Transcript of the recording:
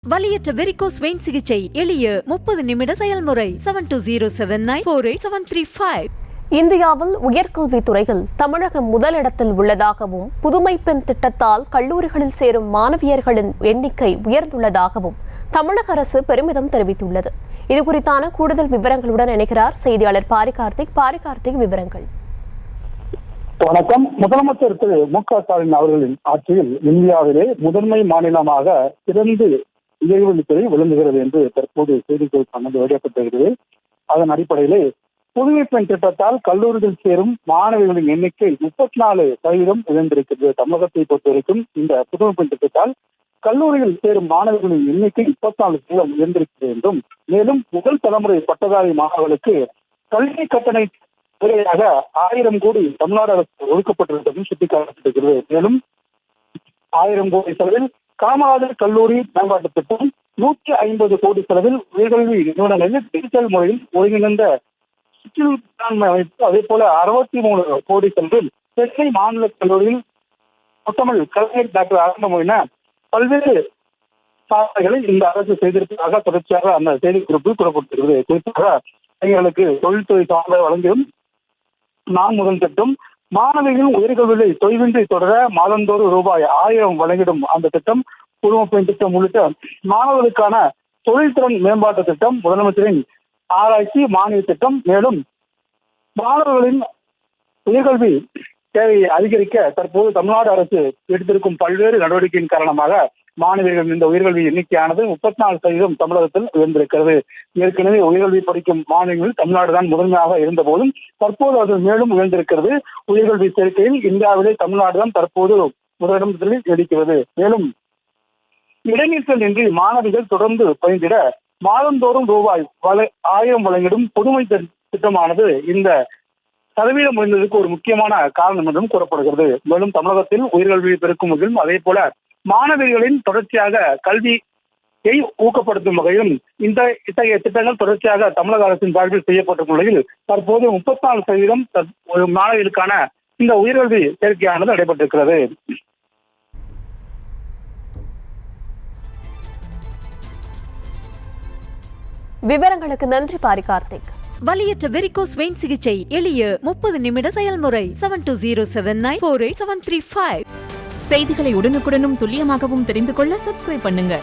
வலியற்ற varicose vein சிகிச்சை எளிய 30 நிமிட செயல்முறை 7209487335. இந்தியாவில் உயர்கல்வி துறையில் தமிழகம் முதலிடத்தில் உள்ளதாகவும் புதுமை பெண் திட்டத்தால் கல்லூரிகளில் சேரும் மாணவியர்களின் எண்ணிக்கை உயர்ந்துள்ளதாகவும் தமிழக அரசு பெருமிதம் தெரிவித்துள்ளது. இதுகுறித்தான கூடுதல் விவரங்களுடன் இணைகிறார் செய்தியாளர் பாரிகார்த்திக். விவரங்கள். வணக்கம். முதலமைச்சர் திரு மு.க. ஸ்டாலின் அவர்களின் ஆட்சியில் இந்தியாவிலே முதன்மை மாநிலமாக சிறந்து உயர்கல்வித்துறை விளங்குகிறது என்று தற்போது செய்திகள் வெளியிடப்பட்டிருக்கிறது. அதன் அடிப்படையிலே புதுமை பெண் திட்டத்தால் கல்லூரிகள் சேரும் மாணவிகளின் எண்ணிக்கை 34% உயர்ந்திருக்கிறது. தமிழகத்தை பொறுத்தவரைக்கும் இந்த புதுமை பெண் திட்டத்தால் கல்லூரியில் சேரும் மாணவர்களின் எண்ணிக்கை 34% உயர்ந்திருக்கிறது என்றும், மேலும் முதல் தலைமுறை பட்டதாரி மாணவர்களுக்கு கல்வி கட்டணை துறையாக 1000 கோடி தமிழ்நாடு அரசு ஒதுக்கப்பட்டிருப்பதும் சுட்டிக்காட்டப்பட்டிருக்கிறது. மேலும் 1000 கோடி செலவில் காமராஜர் கல்லூரி மேம்பாட்டு திட்டம், 150 கோடி செலவில் உயர்கல்வி நிறுவனங்களில் டிஜிட்டல் முறையில் ஒருங்கிணைந்த சுற்றுலாண்மை அமைப்பு, அதே போல 63 கோடி செலவில் சென்னை மாநில கல்லூரியில் முத்தமிழ் கலைஞர் டாக்டர் ஆரம்பம் என பல்வேறு சாதனைகளை இந்த அரசு செய்திருப்பதாக தொடர்ச்சியாக அந்த செய்திக்குறிப்பு கூறப்பட்டிருக்கிறது. குறிப்பாக எங்களுக்கு தொழில்துறை சார்ந்த வழங்கியும் நான் முதல் திட்டம், மாணவிகள் உயர்கல்வியை தொய்வின்றி தொடர மாதந்தோறும் ரூபாய் 1000 வழங்கிடும் அந்த திட்டம், புதுமை பெண் திட்டம் உள்ளிட்ட மாணவர்களுக்கான தொழில்திறன் மேம்பாட்டு திட்டம், முதலமைச்சரின் ஆராய்ச்சி மானிய திட்டம், மேலும் மாணவர்களின் உயர்கல்வி தேவையை அதிகரிக்க தற்போது தமிழ்நாடு அரசு எடுத்திருக்கும் பல்வேறு நடவடிக்கையின் காரணமாக மாணவிகள் இந்த உயர்கல்வி எண்ணிக்கையானது 34% தமிழகத்தில் உயர்ந்திருக்கிறது. ஏற்கனவே உயர்கல்வி படிக்கும் மாநிலங்களில் தமிழ்நாடு தான் முதன்மையாக இருந்த போதும் தற்போது அது மேலும் உயர்ந்திருக்கிறது. உயர்கல்வி சேர்க்கையில் இந்தியாவிலே தமிழ்நாடு தான் தற்போது முதலிடத்தில் நீடிக்கிறது. மேலும் இடைநிற்றல் இன்றி மாணவிகள் தொடர்ந்து பயின்றிட மாதந்தோறும் ரூபாய் 1000 வழங்கிடும் புதுமை திட்டமானது இந்த சதவீதம் உயர்ந்ததற்கு ஒரு முக்கியமான காரணம் என்றும் கூறப்படுகிறது. மேலும் தமிழகத்தில் உயர்கல்வியை பெருக்கும் வகையிலும், அதே போல மாணவிகளின் தொடர்ச்சியாக கல்வியை ஊக்கப்படுத்தும் வகையிலும் இத்தகைய திட்டங்கள் தொடர்ச்சியாக தமிழக அரசின் சார்பில் செய்யப்பட்டுள்ள நிலையில் தற்போது 34% மாணவிகளுக்கான இந்த உயர்கல்வி சேர்க்கையானது நடைபெற்றிருக்கிறது. விவரங்களுக்கு நன்றி பாரிகார்த்திக். வலியற்ற வெரிகோஸ் வெயின் சிகிச்சை எளிய 30 நிமிட செயல்முறை 7209487335. செய்திகளை உடனுக்குடனும் துல்லியமாகவும் தெரிந்து கொள்ள சப்ஸ்கிரைப் பண்ணுங்க.